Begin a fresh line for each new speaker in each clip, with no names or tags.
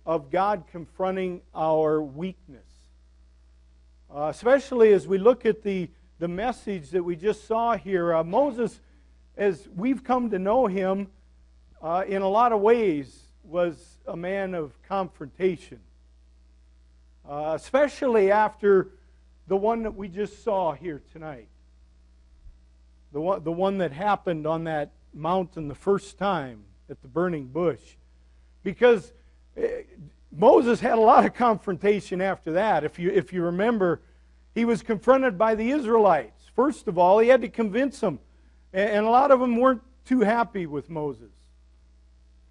of God confronting our weakness. Especially as we look at the message that we just saw here. Moses, as we've come to know him, in a lot of ways, was a man of confrontation. Especially after the one that we just saw here tonight. The one that happened on that mountain the first time at the burning bush. Because Moses had a lot of confrontation after that. If you remember, he was confronted by the Israelites. First of all, he had to convince them. And a lot of them weren't too happy with Moses.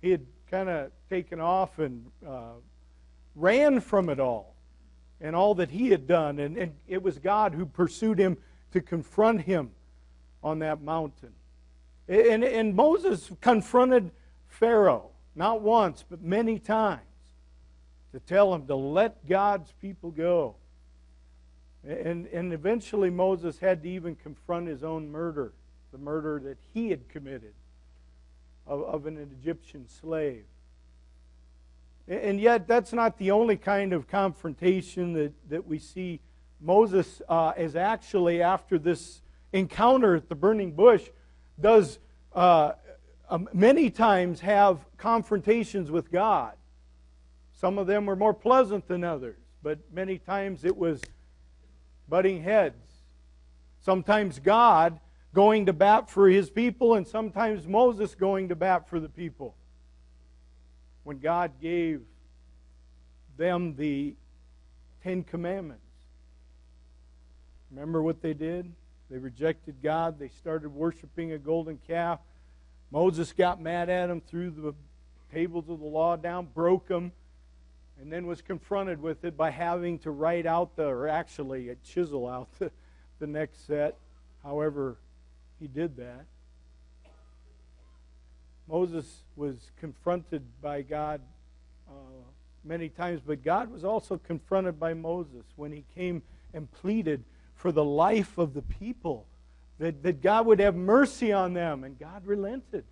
He had kind of taken off and ran from it all and all that he had done. And it was God who pursued him to confront him on that mountain. And Moses confronted Pharaoh, not once, but many times, to tell him to let God's people go. And eventually Moses had to even confront his own murder, the murder that he had committed of an Egyptian slave. And yet that's not the only kind of confrontation that we see. Moses is actually, after this encounter at the burning bush, does many times have confrontations with God. Some of them were more pleasant than others, but many times it was butting heads. Sometimes God going to bat for his people, and sometimes Moses going to bat for the people. When God gave them the 10 Commandments. Remember what they did? They rejected God. They started worshiping a golden calf. Moses got mad at them, threw the tables of the law down, broke them, and then was confronted with it by having to write out actually chisel out the next set. However, he did that. Moses was confronted by God many times, but God was also confronted by Moses when he came and pleaded for the life of the people, that God would have mercy on them, and God relented.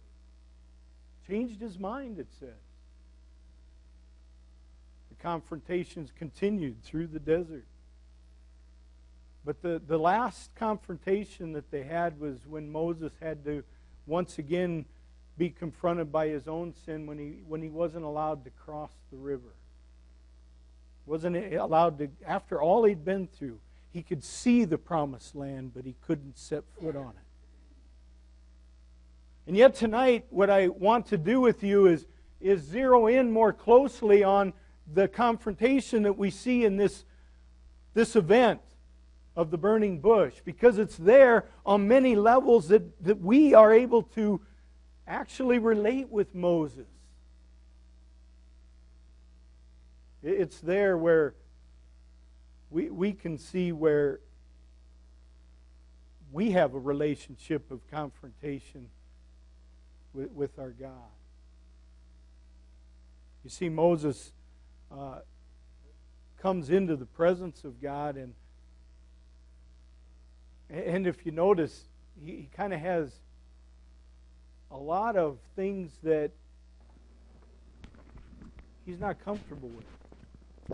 Changed his mind, it says. The confrontations continued through the desert. But the last confrontation that they had was when Moses had to once again be confronted by his own sin when he wasn't allowed to cross the river. Wasn't allowed to, after all he'd been through, he could see the promised land, but he couldn't set foot on it. And yet tonight, what I want to do with you is zero in more closely on the confrontation that we see in this event of the burning bush, because it's there on many levels that we are able to actually relate with Moses. It's there where we can see where we have a relationship of confrontation with our God. You see, Moses comes into the presence of God, and if you notice, he kind of has a lot of things that he's not comfortable with.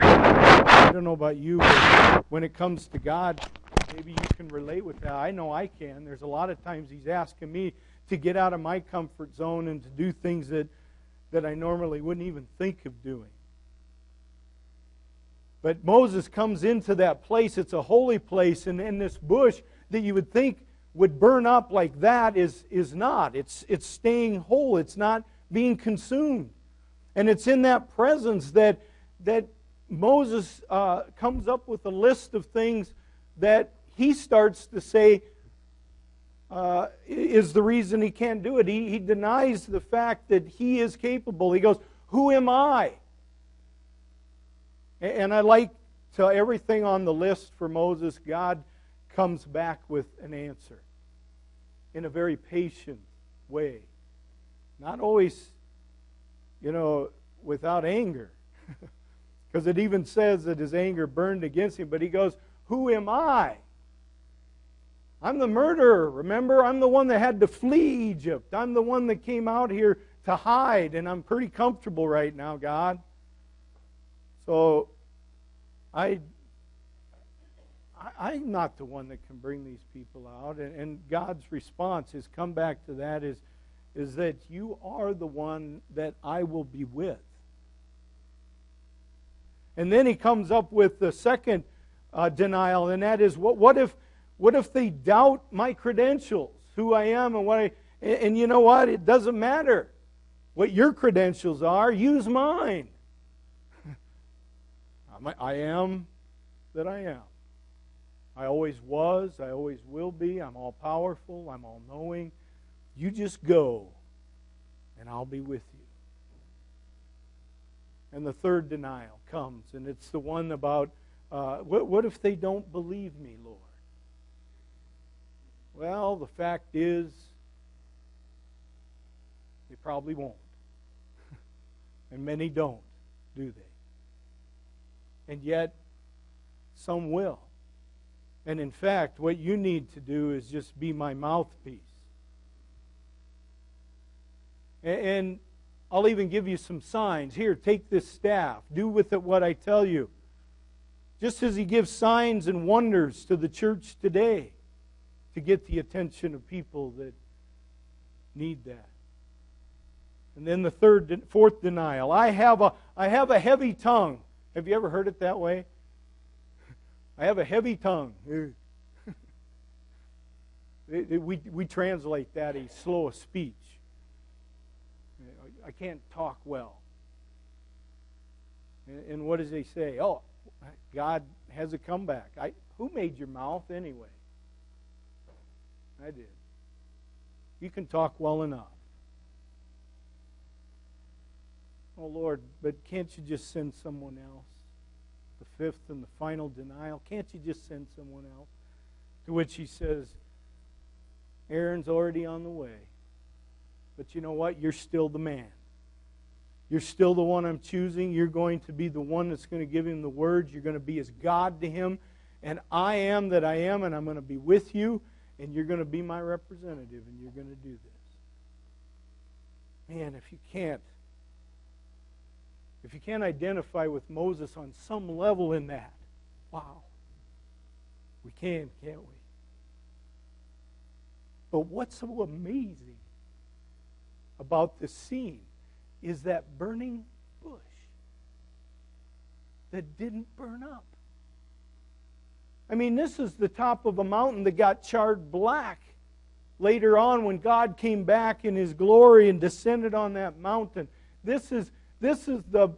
I don't know about you, but when it comes to God, maybe you can relate with that. I know I can. There's a lot of times he's asking me to get out of my comfort zone and to do things that I normally wouldn't even think of doing. But Moses comes into that place. It's a holy place, and in this bush that you would think would burn up like that is not. It's staying whole. It's not being consumed. And it's in that presence that Moses comes up with a list of things that he starts to say is the reason he can't do it. He denies the fact that he is capable. He goes, "Who am I?" And I like to everything on the list for Moses, God comes back with an answer in a very patient way. Not always, without anger. Because it even says that his anger burned against him. But he goes, "Who am I? I'm the murderer. Remember, I'm the one that had to flee Egypt. I'm the one that came out here to hide. And I'm pretty comfortable right now, God. So I'm not the one that can bring these people out. And God's response has come back to that is that you are the one that I will be with. And then he comes up with the second denial, and that is, what if they doubt my credentials, who I am and what I... And you know what? It doesn't matter what your credentials are. Use mine. I am that I am. I always was. I always will be. I'm all powerful. I'm all knowing. You just go, and I'll be with you. And the third denial comes, and it's the one about, what if they don't believe me, Lord? Well, the fact is, they probably won't. And many don't, do they? And yet, some will. And in fact, what you need to do is just be my mouthpiece. And I'll even give you some signs. Here, take this staff. Do with it what I tell you. Just as he gives signs and wonders to the church today to get the attention of people that need that. And then the fourth denial. I have a heavy tongue. Have you ever heard it that way? I have a heavy tongue. We translate that as slow of speech. I can't talk well. And what does he say? Oh, God has a comeback. Who made your mouth anyway? I did. You can talk well enough. Oh, Lord, but can't you just send someone else? The fifth and the final denial. Can't you just send someone else? To which he says, Aaron's already on the way. But you know what? You're still the man. You're still the one I'm choosing. You're going to be the one that's going to give him the words. You're going to be his God to him. And I am that I am, and I'm going to be with you, and you're going to be my representative, and you're going to do this. Man, if you can't identify with Moses on some level in that, wow. We can, can't we? But what's so amazing about this scene is that burning bush that didn't burn up. I mean, this is the top of a mountain that got charred black later on when God came back in His glory and descended on that mountain. This is the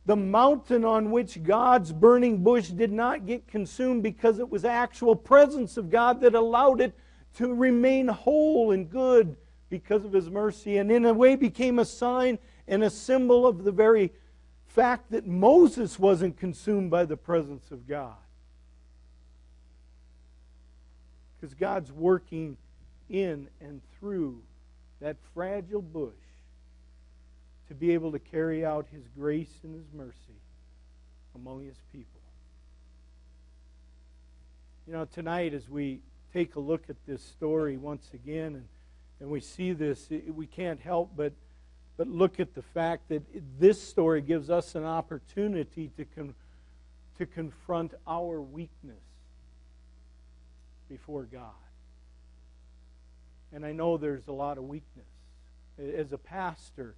mountain on which God's burning bush did not get consumed because it was actual presence of God that allowed it to remain whole and good because of His mercy, and in a way became a sign and a symbol of the very fact that Moses wasn't consumed by the presence of God. Because God's working in and through that fragile bush to be able to carry out His grace and His mercy among His people. You know, tonight as we take a look at this story once again and we see this, we can't help but look at the fact that this story gives us an opportunity to confront our weakness before God. And I know there's a lot of weakness. As a pastor,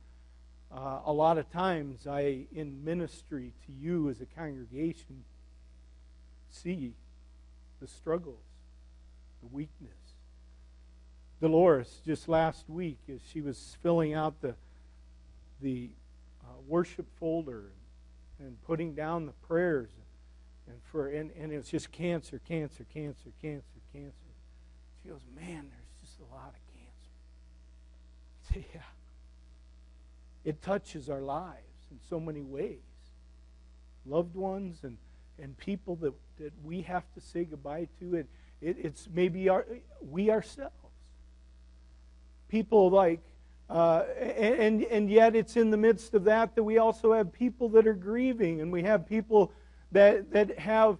a lot of times in ministry to you as a congregation, see the struggles, the weakness. Dolores, just last week, as she was filling out the worship folder and putting down the prayers, and it's just cancer. She goes, man, there's just a lot of cancer. Yeah. It touches our lives in so many ways. Loved ones and people that we have to say goodbye to. It's maybe we ourselves. People like, and yet it's in the midst of that we also have people that are grieving, and we have people that have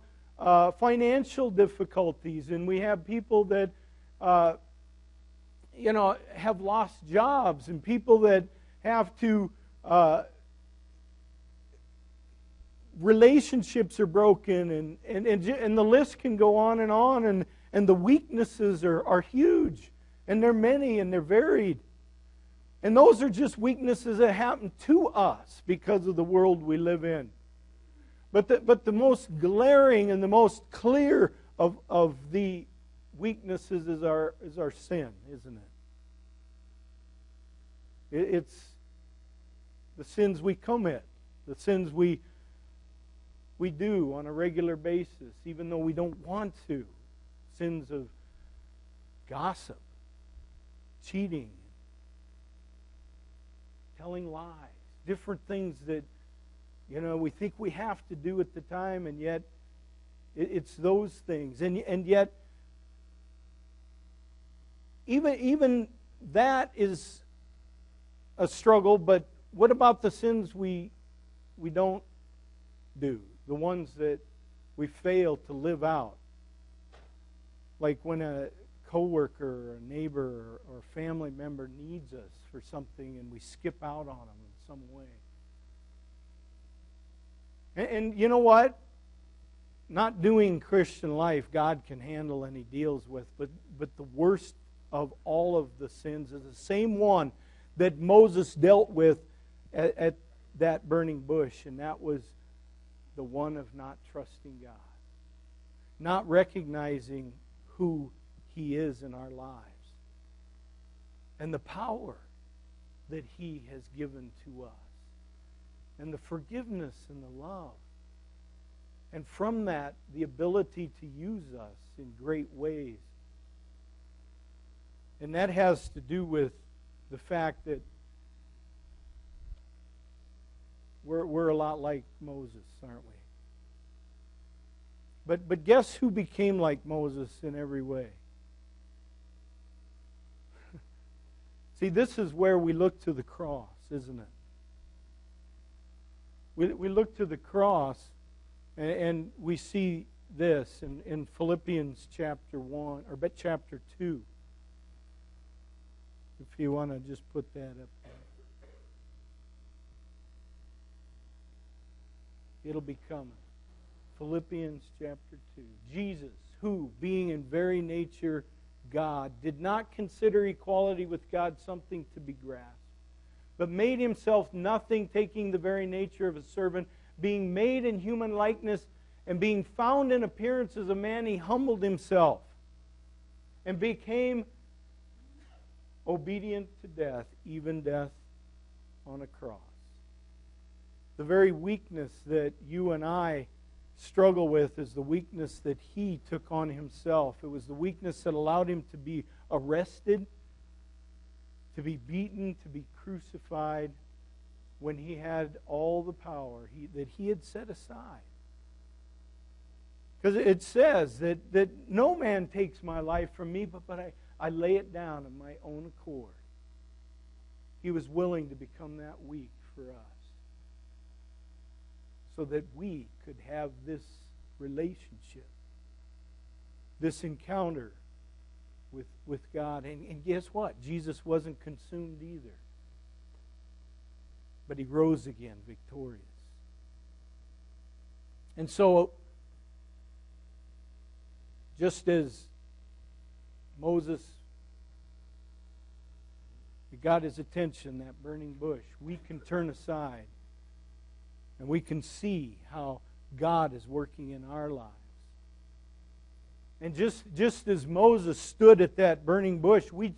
financial difficulties, and we have people that have lost jobs, and people that have to relationships are broken, and the list can go on, and the weaknesses are huge, and they're many, and they're varied. And those are just weaknesses that happen to us because of the world we live in. But the most glaring and the most clear of the weaknesses is our sin, isn't it? It's the sins we commit, the sins we do on a regular basis, even though we don't want to. Sins of gossip, cheating, telling lies, different things that, we think we have to do at the time, and yet it's those things. And yet, even that is a struggle, but what about the sins we don't do? The ones that we fail to live out? Like when a coworker or a neighbor or a family member needs us for something and we skip out on them in some way. And you know what? Not doing Christian life, God can handle and He deals with, but the worst of all of the sins is the same one that Moses dealt with at that burning bush, and that was the one of not trusting God, not recognizing who He is in our lives and the power that He has given to us and the forgiveness and the love, and from that the ability to use us in great ways. And that has to do with the fact that we're a lot like Moses, aren't we? But guess who became like Moses in every way? See, this is where we look to the cross, isn't it? We look to the cross, and we see this in Philippians chapter 1, or chapter 2. If you want to just put that up there. It'll be coming. Philippians chapter 2. Jesus, who, being in very nature God, did not consider equality with God something to be grasped, but made Himself nothing, taking the very nature of a servant, being made in human likeness, and being found in appearance as a man, He humbled Himself and became obedient to death, even death on a cross. The very weakness that you and I struggle with is the weakness that He took on Himself. It was the weakness that allowed Him to be arrested, to be beaten, to be crucified, when He had all the power that He had set aside. Because it says that no man takes my life from me, but I lay it down of my own accord. He was willing to become that weak for us, so that we could have this relationship, this encounter with God. And guess what? Jesus wasn't consumed either. But He rose again victorious. And so, just as Moses, it got his attention, that burning bush, we can turn aside and we can see how God is working in our lives. And just as Moses stood at that burning bush, we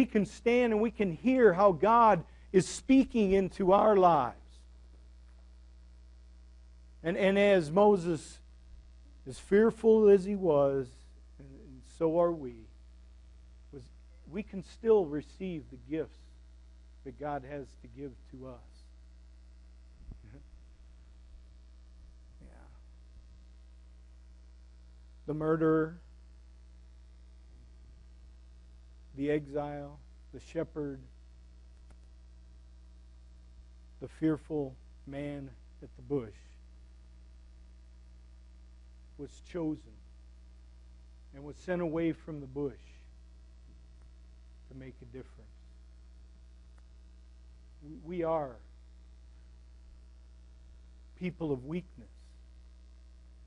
can stand and we can hear how God is speaking into our lives. And as Moses, as fearful as he was, and so are we can still receive the gifts that God has to give to us. Yeah. The murderer, the exile, the shepherd, the fearful man at the bush was chosen and was sent away from the bush to make a difference. We are people of weakness.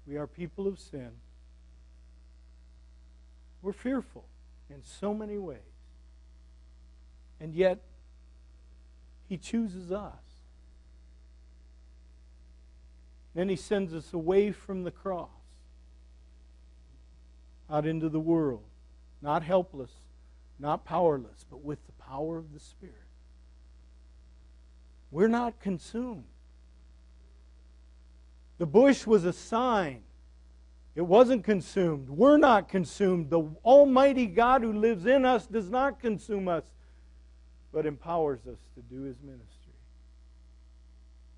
We are people of sin. We're fearful in so many ways. And yet, He chooses us. Then He sends us away from the cross, out into the world, not helpless, not powerless, but with the power of the Spirit. We're not consumed. The bush was a sign. It wasn't consumed. We're not consumed. The Almighty God who lives in us does not consume us, but empowers us to do His ministry.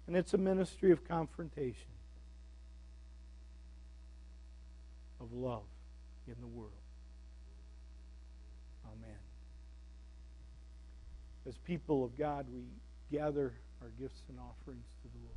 And it's a ministry of confrontation, of love in the world. Amen. As people of God, we gather our gifts and offerings to the Lord.